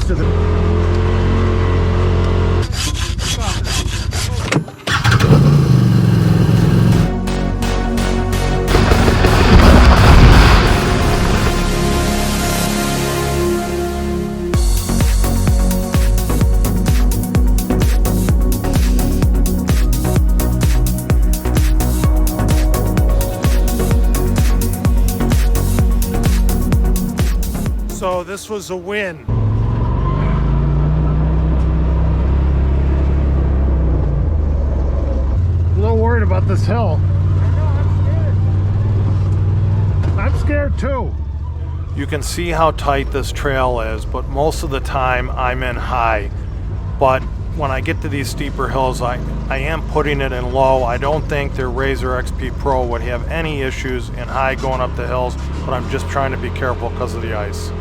used to the... So this was a win. A little worried about this hill. I'm scared too. You can see how tight this trail is, but most of the time I'm in high. But when I get to these steeper hills, I am putting it in low. I don't think their RZR XP Pro would have any issues in high going up the hills, but I'm just trying to be careful because of the ice.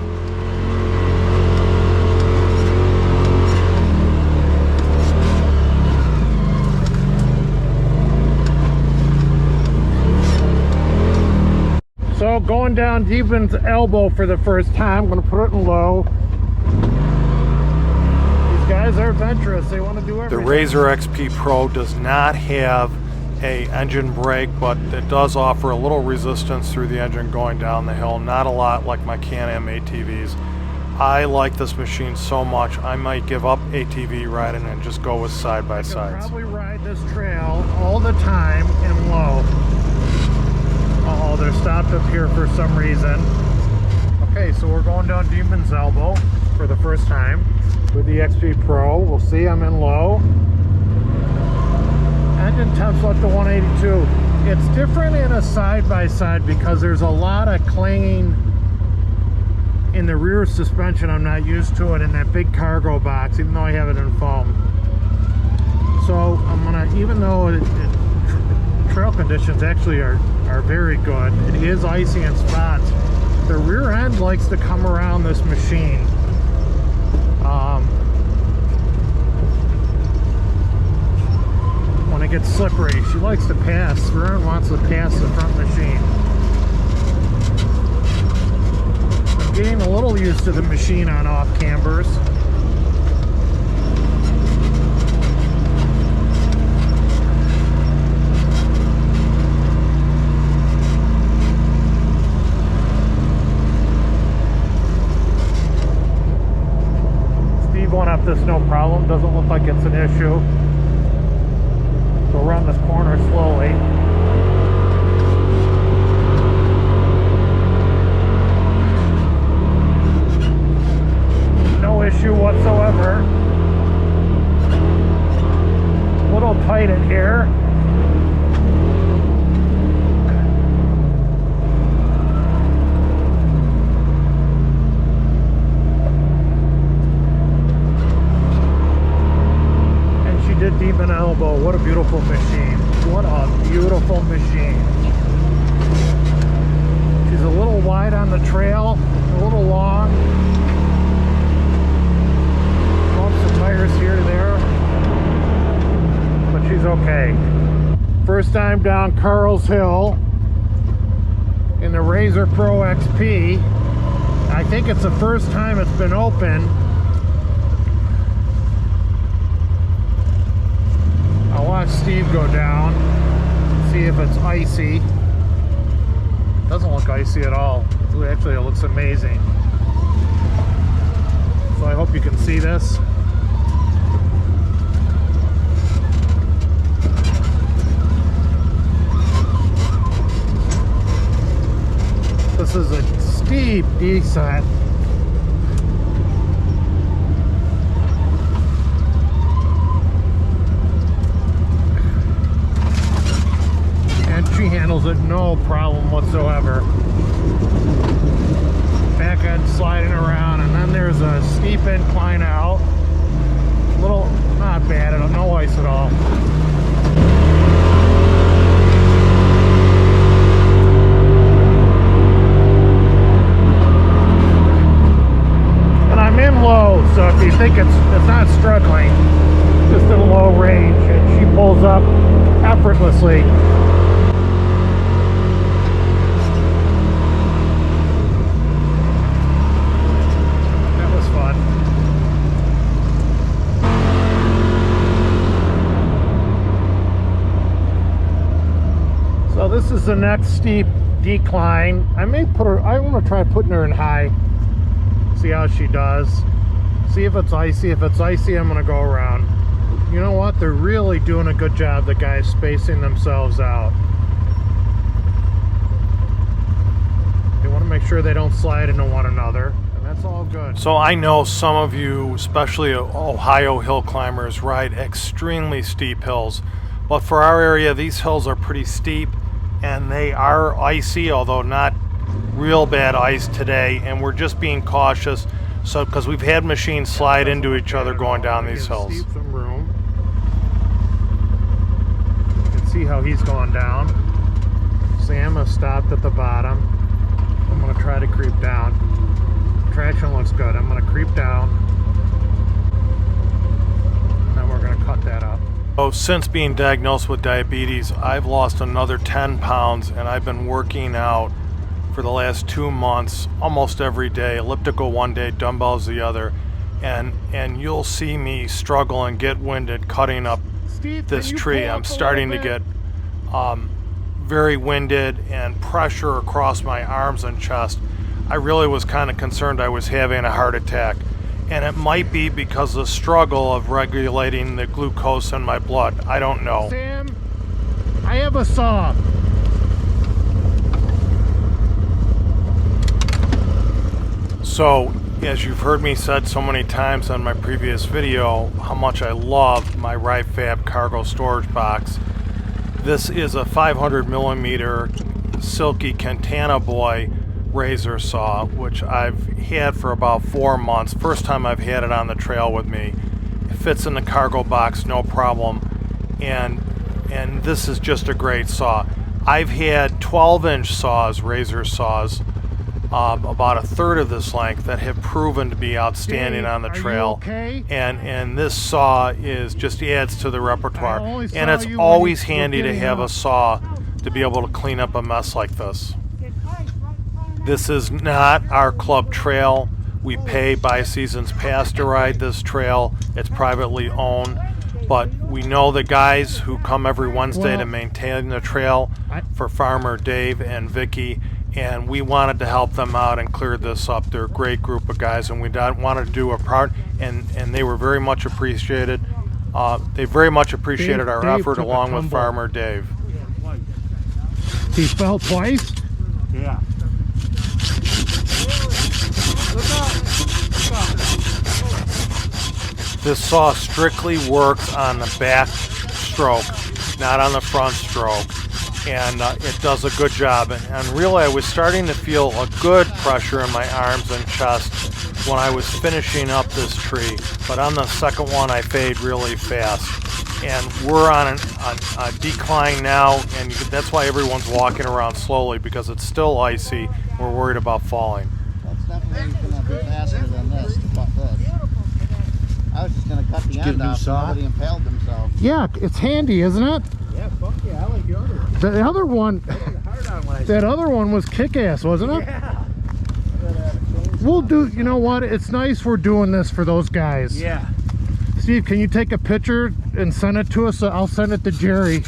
So going down Deepin's elbow for the first time, I'm going to put it in low. These guys are adventurous, they want to do everything. The RZR XP Pro does not have a engine brake, but it does offer a little resistance through the engine going down the hill. Not a lot like my Can-Am ATVs. I like this machine so much, I might give up ATV riding and just go with side-by-sides. I can probably ride this trail all the time in low. Uh-oh, they're stopped up here for some reason. Okay, so we're going down Demon's Elbow for the first time with the XP Pro. We'll see I'm in low. Engine temps up to 182. It's different in a side-by-side because there's a lot of clanging in the rear suspension. I'm not used to it in that big cargo box, even though I have it in foam. So I'm gonna, even though trail conditions actually are very good, it is icy in spots. The rear end likes to come around this machine. When it gets slippery, she likes to pass. The rear end wants to pass the front machine. I'm getting a little used to the machine on off cambers. Going up this no problem, doesn't look like it's an issue. Go around this corner slowly. No issue whatsoever. A little tight in here. Deepen Elbow, what a beautiful machine. What a beautiful machine. She's a little wide on the trail, a little long. Bumps the tires here and there, but she's okay. First time down Carl's Hill in the RZR Pro XP. I think it's the first time it's been open. I'll watch Steve go down, see if it's icy. Doesn't look icy at all. Actually, it looks amazing. So I hope you can see this. This is a steep descent. She handles it no problem whatsoever. Back end sliding around, and then there's a steep incline out. Little, not bad, no ice at all. And I'm in low, so if you think it's not struggling, just in low range, and she pulls up effortlessly. this is the next steep decline. I may put her, I want to try putting her in high. See how she does. See if it's icy. If it's icy, I'm going to go around. You know what? They're really doing a good job, the guys, spacing themselves out. They want to make sure they don't slide into one another. That's all good. So I know some of you, especially Ohio hill climbers, ride extremely steep hills. But for our area, these hills are pretty steep and they are icy, although not real bad ice today. And we're just being cautious, so because we've had machines slide into each other going down these hills. Some room. You can see how he's going down. Sam has stopped at the bottom. I'm going to try to creep down. Traction looks good. I'm going to creep down, and then we're going to cut that up. So since being diagnosed with diabetes, I've lost another 10 pounds, and I've been working out for the last 2 months almost every day. Elliptical one day, dumbbells the other, and you'll see me struggle and get winded cutting up this tree. I'm starting to get very winded and pressure across my arms and chest. I really was kind of concerned I was having a heart attack, and it might be because of the struggle of regulating the glucose in my blood. I don't know. Sam, I have a saw. So, as you've heard me said so many times on my previous video, how much I love my RiFab cargo storage box. This is a 500 millimeter Silky KatanaBoy razor saw, which I've had for about 4 months. First time I've had it on the trail with me. It fits in the cargo box, no problem. And this is just a great saw. I've had 12-inch saws, razor saws, about a third of this length, that have proven to be outstanding on the trail. Okay? And this saw is just adds to the repertoire. And it's always handy to have a saw to be able to clean up a mess like this. This is not our club trail. We pay by seasons pass to ride this trail. It's privately owned, but we know the guys who come every Wednesday to maintain the trail for Farmer Dave and Vicky, and we wanted to help them out and clear this up. They're a great group of guys, and we wanted to do a part, and they were very much appreciated. They very much appreciated our effort, along with Farmer Dave. He fell twice? Yeah. This saw strictly works on the back stroke, not on the front stroke, and it does a good job. And really, I was starting to feel a good pressure in my arms and chest when I was finishing up this tree, but on the second one I fade really fast. And we're on a decline now, and that's why everyone's walking around slowly, because it's still icy. We're worried about falling. That's definitely going to be faster than this to cut this. I was just going to cut the end off so nobody impaled themselves. Yeah, it's handy, isn't it? Yeah, fuck yeah, I like the other one. The other one, that other one was kick-ass, wasn't it? Yeah. We'll do, you know what, it's nice we're doing this for those guys. Yeah. Steve, can you take a picture and send it to us? I'll send it to Jerry.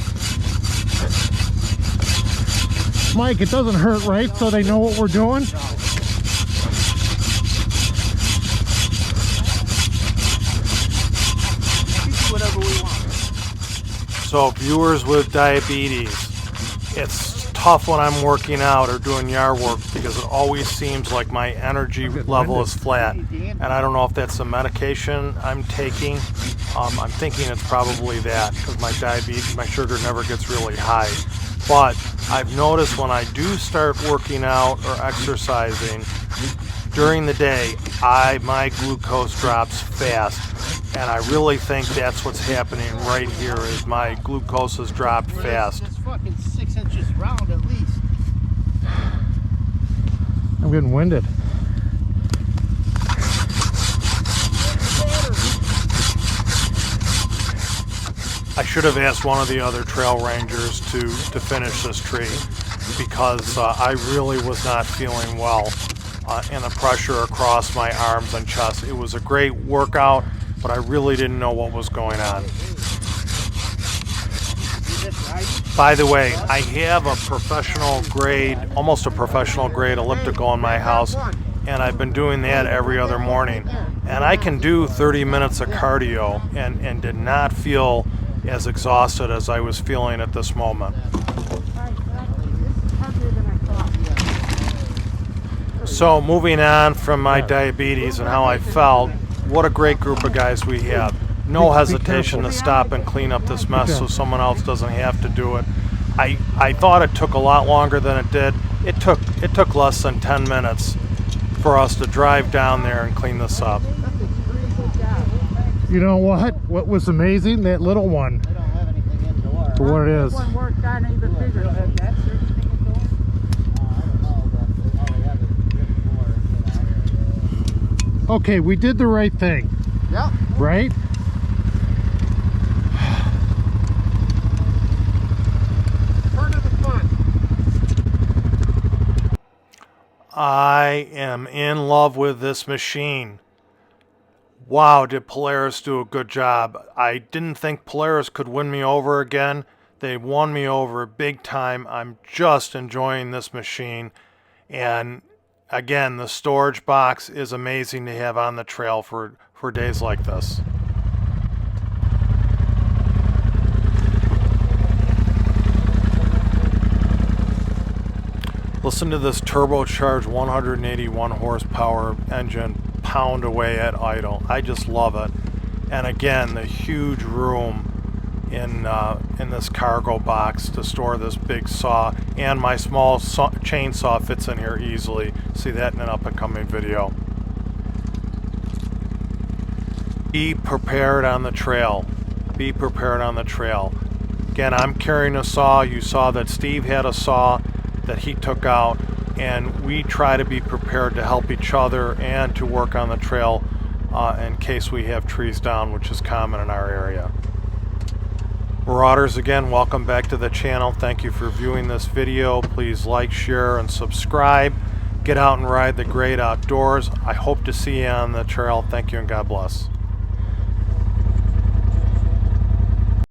Mike, it doesn't hurt, right? So they know what we're doing? Whatever we want. So viewers with diabetes, it's tough when I'm working out or doing yard work, because it always seems like my energy level is flat. And I don't know if that's the medication I'm taking. I'm thinking it's probably that, because my diabetes, my sugar never gets really high. But I've noticed when I do start working out or exercising during the day, my glucose drops fast. And I really think that's what's happening right here, is my glucose has dropped fast. It's fucking 6 inches round at least. I'm getting winded. I should have asked one of the other trail rangers to finish this tree, because I really was not feeling well, and the pressure across my arms and chest. It was a great workout, but I really didn't know what was going on. Is this right? By the way, I have a professional grade, almost a professional grade elliptical in my house, and I've been doing that every other morning. And I can do 30 minutes of cardio and did not feel as exhausted as I was feeling at this moment. So moving on from my diabetes and how I felt, what a great group of guys we have. No hesitation to stop and clean up this mess so someone else doesn't have to do it. I thought it took a lot longer than it did. It took less than 10 minutes for us to drive down there and clean this up. You know what? What was amazing? That little one. They don't have anything indoor. For what it is. One worked on even bigger than that. I don't know, but all they have is good floor. Okay, we did the right thing, Yep. right? Part of the fun. I am in love with this machine. Wow, did Polaris do a good job. I didn't think Polaris could win me over again. They won me over big time. I'm just enjoying this machine. And again, the storage box is amazing to have on the trail for days like this. Listen to this turbocharged 181 horsepower engine pound away at idle. I just love it. And again, the huge room in this cargo box to store this big saw, and my small chainsaw fits in here easily. See that in an up and coming video. Be prepared on the trail. Be prepared on the trail. Again, I'm carrying a saw. You saw that Steve had a saw that he took out, and we try to be prepared to help each other and to work on the trail in case we have trees down, which is common in our area. Marauders, again, welcome back to the channel. Thank you for viewing this video. Please like, share, and subscribe. Get out and ride the great outdoors. I hope to see you on the trail. Thank you and God bless.